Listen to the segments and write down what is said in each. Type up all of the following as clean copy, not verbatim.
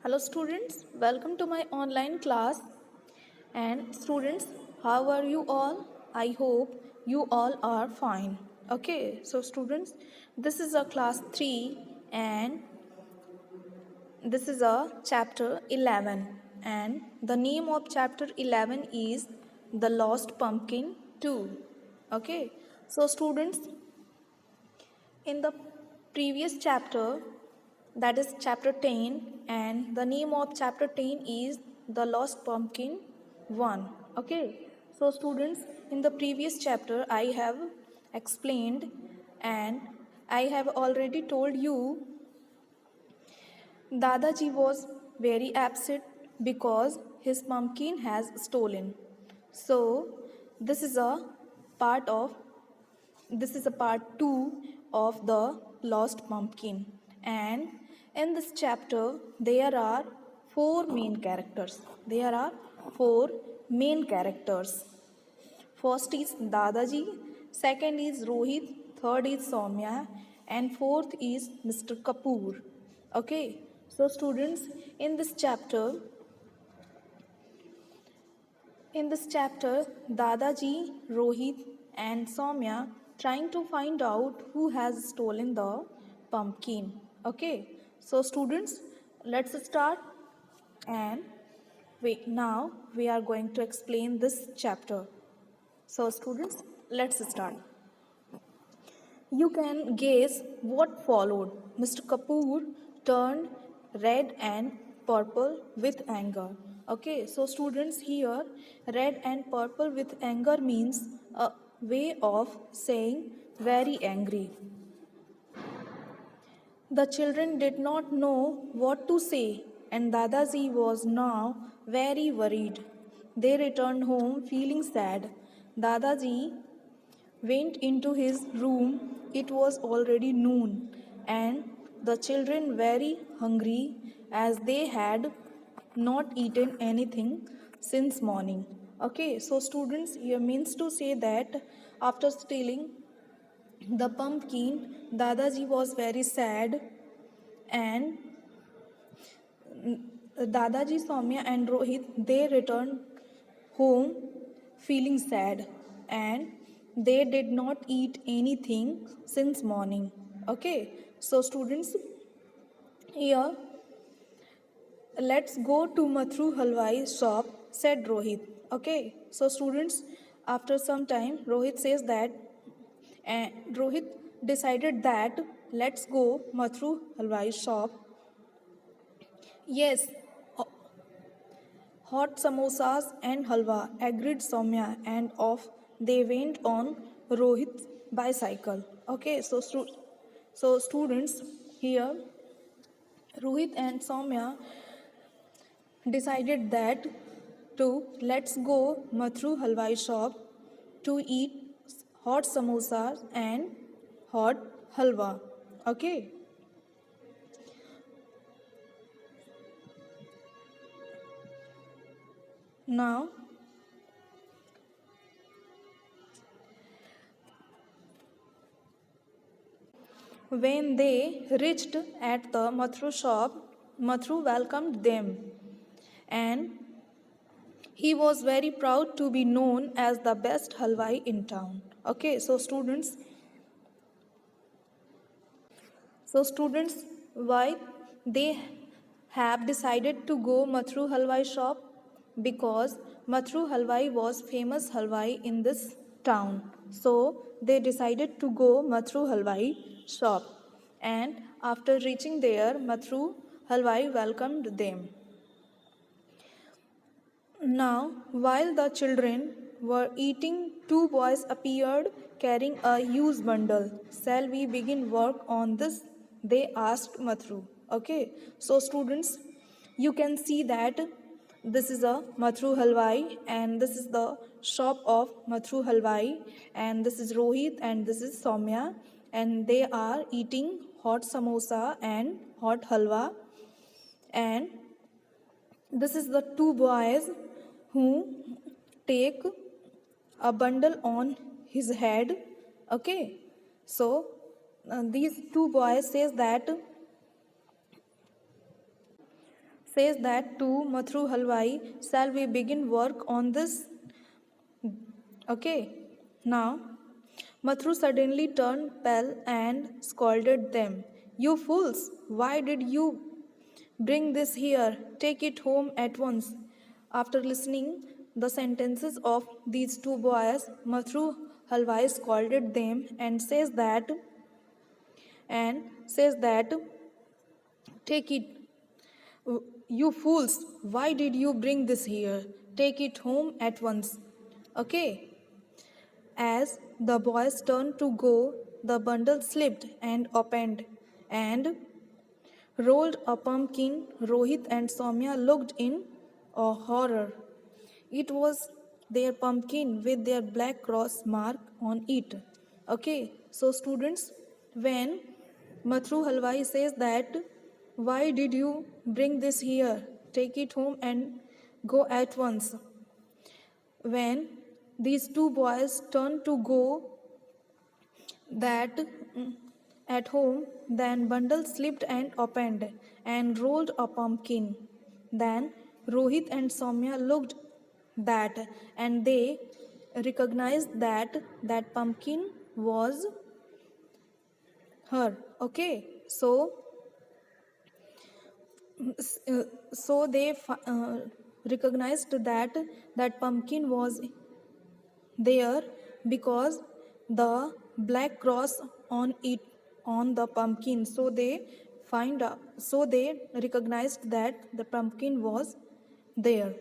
Hello students, welcome to my online class. And students, how are you all? I hope you all are fine. Okay, so students, this is a class 3 and this is a chapter 11 and the name of chapter 11 is The Lost Pumpkin 2. Okay, so students, in the previous chapter, that is chapter 10, and the name of chapter 10 is The Lost Pumpkin 1. Okay, so students, in the previous chapter, I have explained and I have already told you Dadaji was very upset because his pumpkin has stolen. So, this is a part of this is a part 2 of the lost pumpkin, and in this chapter there are four main characters. First is Dadaji, second is Rohit, third is Soumya, and fourth is Mr. Kapoor. Okay, so students, in this chapter Dadaji, Rohit, and Soumya trying to find out who has stolen the pumpkin. Okay, so students, let's start. And now we are going to explain this chapter. So, students, let's start. You can guess what followed. Mr. Kapoor turned red and purple with anger. Okay, so students, here red and purple with anger means a way of saying very angry. The children did not know what to say, and Dadaji was now very worried. They returned home feeling sad. Dadaji went into his room. It was already noon, and the children very hungry as they had not eaten anything since morning. Okay, so students, here means to say that after stealing the pumpkin, Dadaji was very sad, and Dadaji, Soumya, and Rohit they returned home feeling sad, and they did not eat anything since morning. Okay, so students, here let's go to Mathru Halwai shop, said Rohit. Okay, so students, after some time, Rohit says that, and Rohit decided that let's go Mathru Halwai shop. Yes, hot samosas and halwa, agreed Soumya, and off they went on Rohit's bicycle. Okay, so students, here Rohit and Soumya decided that to let's go Mathru Halwai shop to eat hot samosas and hot halwa. Okay, now when they reached at the Mathru shop, Mathru welcomed them, and he was very proud to be known as the best halwai in town. Okay, so students, why they have decided to go Mathru Halwai shop? Because Mathru Halwai was famous halwai in this town. So they decided to go Mathru Halwai shop. And after reaching there, Mathru Halwai welcomed them. Now, while the children were eating, two boys appeared carrying a huge bundle. Shall we begin work on this? They asked Mathru. Okay, so students, you can see that this is a Mathru Halwai, and this is the shop of Mathru Halwai, and this is Rohit, and this is Soumya, and they are eating hot samosa and hot halwa, and this is the two boys who take a bundle on his head. Okay, so these two boys says that to Mathru Halwai, shall we begin work on this? Okay, now Mathru suddenly turned pale and scolded them. You fools, why did you bring this here? Take it home at once. After listening the sentences of these two boys, Mathru Halwai scolded them and says that take it. You fools, why did you bring this here? Take it home at once. Okay. As the boys turned to go, the bundle slipped and opened and rolled a pumpkin. Rohit and Soumya looked in a horror. It was their pumpkin with their black cross mark on it. Okay, so students, when Mathru Halwai says that, why did you bring this here? Take it home and go at once. When these two boys turned to go that at home, then bundle slipped and opened and rolled a pumpkin. Then Rohit and Soumya looked that and they recognized that that pumpkin was her. Okay, so they recognized that that pumpkin was there because the black cross on it on the pumpkin, so they recognized that the pumpkin was there.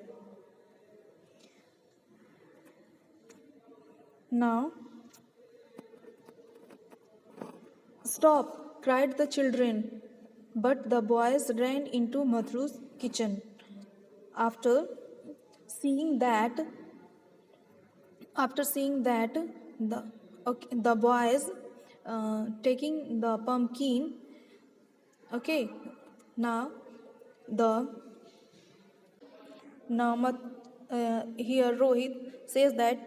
Now stop, cried the children, but the boys ran into Mathru's kitchen. After seeing that, the the boys taking the pumpkin. Okay, now the here Rohit says that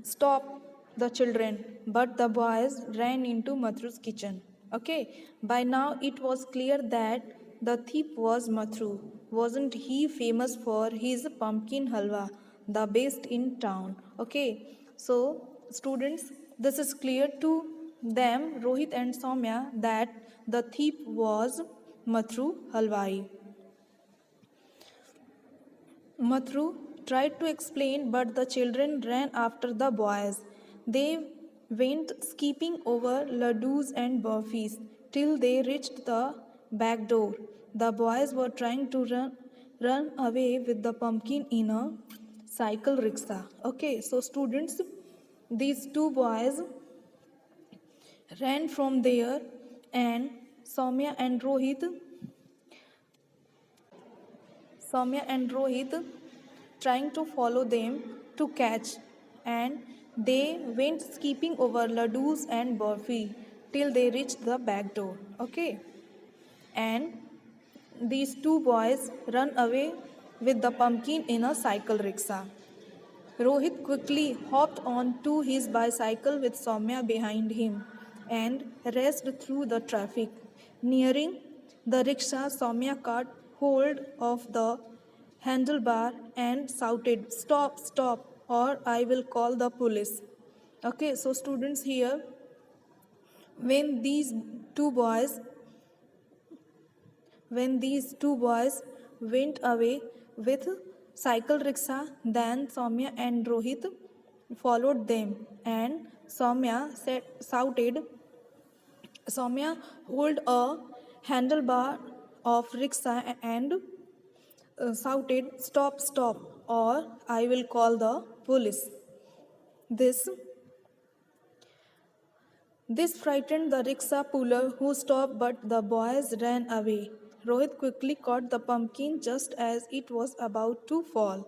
stop the children, but the boys ran into Mathru's kitchen. Okay, by now it was clear that the thief was Mathru. Wasn't he famous for his pumpkin halwa, the best in town? Okay, so students, this is clear to them, Rohit and Soumya, that the thief was Mathru Halwai. Mathru tried to explain, but the children ran after the boys. They went skipping over ladoos and burfis till they reached the back door. The boys were trying to run away with the pumpkin in a cycle rickshaw. Okay, so students, these two boys ran from there, and Soumya and Rohit trying to follow them to catch, and they went skipping over ladoos and burfi till they reached the back door. Okay, and these two boys run away with the pumpkin in a cycle rickshaw. Rohit quickly hopped on to his bicycle with Soumya behind him and raced through the traffic. Nearing the rickshaw, Soumya caught hold of the handlebar and shouted, "Stop, stop, or I will call the police." Okay, so students, here, when these two boys went away with cycle rickshaw, then Soumya and Rohit followed them, and Soumya hold a handlebar of rickshaw and shouted, "Stop, stop, or I will call the police." This frightened the rickshaw puller, who stopped, but the boys ran away. Rohit quickly caught the pumpkin just as it was about to fall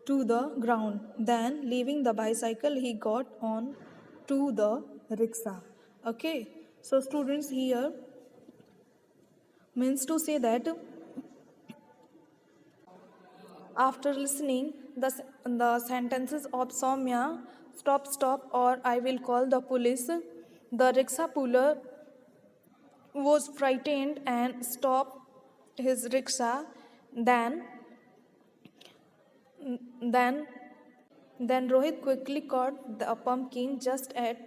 to the ground. Then, leaving the bicycle, he got on to the rickshaw. Okay, so students, here means to say that after listening the sentences of Soumya, "Stop, stop, or I will call the police," the rickshaw puller was frightened and stopped his rickshaw Then, then, then Rohit quickly caught the pumpkin just as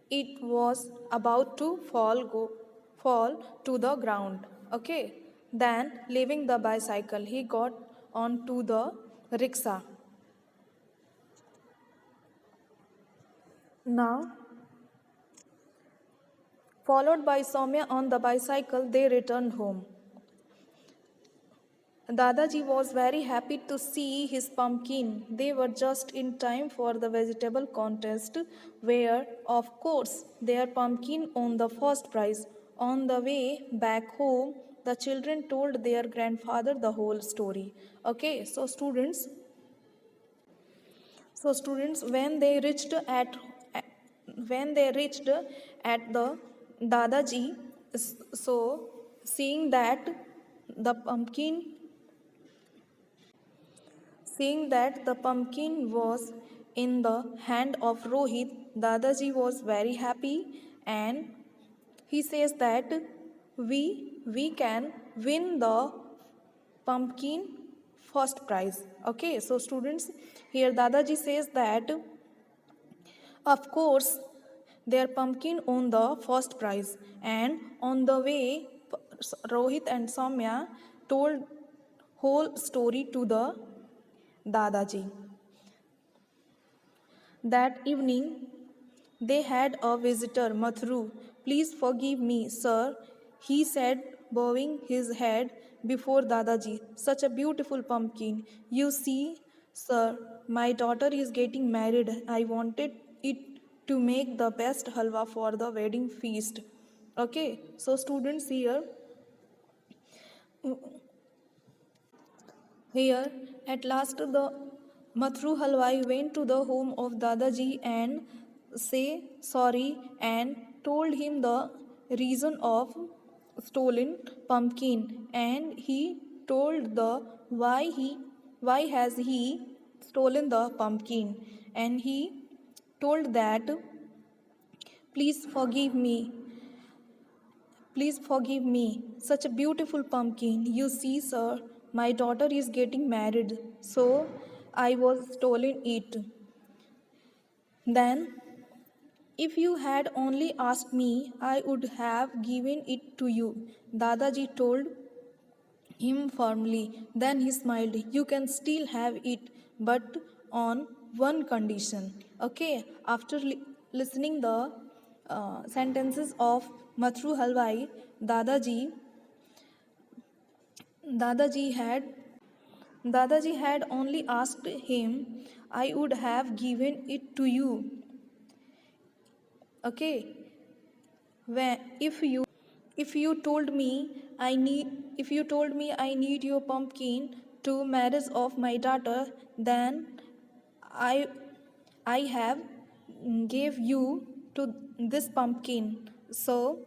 it was about to fall to the ground. Okay. Then, leaving the bicycle, he got onto the rickshaw. Now, followed by Soumya on the bicycle, they returned home. Dadaji was very happy to see his pumpkin. They were just in time for the vegetable contest, where, of course, their pumpkin won the first prize. On the way back home, the children told their grandfather the whole story. Okay, so students, when they reached at the Dadaji, so seeing that the pumpkin Seeing that the pumpkin was in the hand of Rohit, Dadaji was very happy and he says that we can win the pumpkin first prize. Okay, so students, here Dadaji says that of course their pumpkin won the first prize, and on the way Rohit and Soumya told whole story to the Dadaji. That evening, they had a visitor, Mathru. Please forgive me, sir, he said, bowing his head before Dadaji. Such a beautiful pumpkin. You see, sir, my daughter is getting married. I wanted it to make the best halwa for the wedding feast. Okay, so students, here, at last, the Mathru Halwai went to the home of Dadaji and say sorry and told him the reason of stolen pumpkin, and he told the why has he stolen the pumpkin, and he told that please forgive me. Please forgive me. Such a beautiful pumpkin. You see, sir, my daughter is getting married, so I was stolen it. Then, if you had only asked me, I would have given it to you, Dadaji told him firmly. Then he smiled. You can still have it, but on one condition. Okay, after listening the sentences of Mathru Halwai, Dadaji Dadaji had Dadaji had only asked him, I would have given it to you. Okay, when if you told me I need your pumpkin to marriage of my daughter, then I I have gave you to this pumpkin. So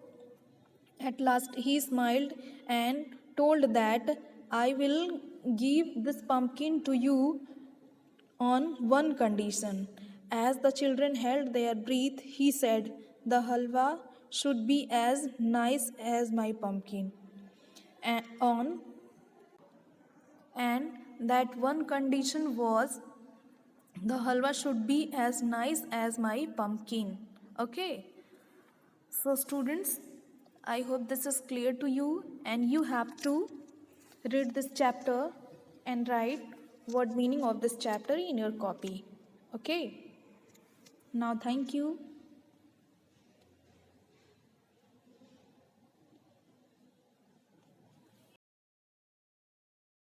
at last he smiled and told that I will give this pumpkin to you on one condition. As the children held their breath, he said, the halwa should be as nice as my pumpkin. On and that one condition was the halwa should be as nice as my pumpkin. Okay. So students, I hope this is clear to you, and you have to read this chapter and write what meaning of this chapter in your copy. Okay. Now thank you.